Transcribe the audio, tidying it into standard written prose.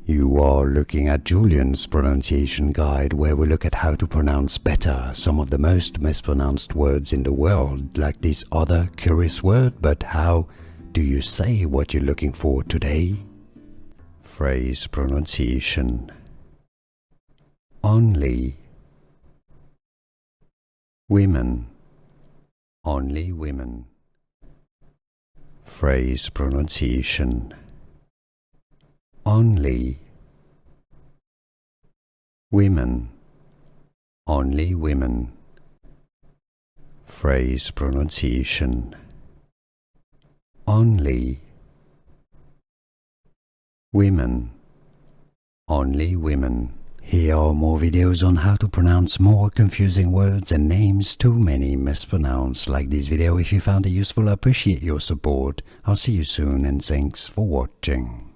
You are looking at Julian's pronunciation guide, where we look at how to pronounce better some of the most mispronounced words in the world, like this other curious word. But how do you say what you're looking for today? Phrase pronunciation. Only. Women. Only women. Phrase pronunciation. Only. Women. Only women. Phrase pronunciation. Only. Women. Only women. Here are more videos on how to pronounce more confusing words and names too many mispronounced. Like this video if you found it useful. I appreciate your support. I'll see you soon and thanks for watching.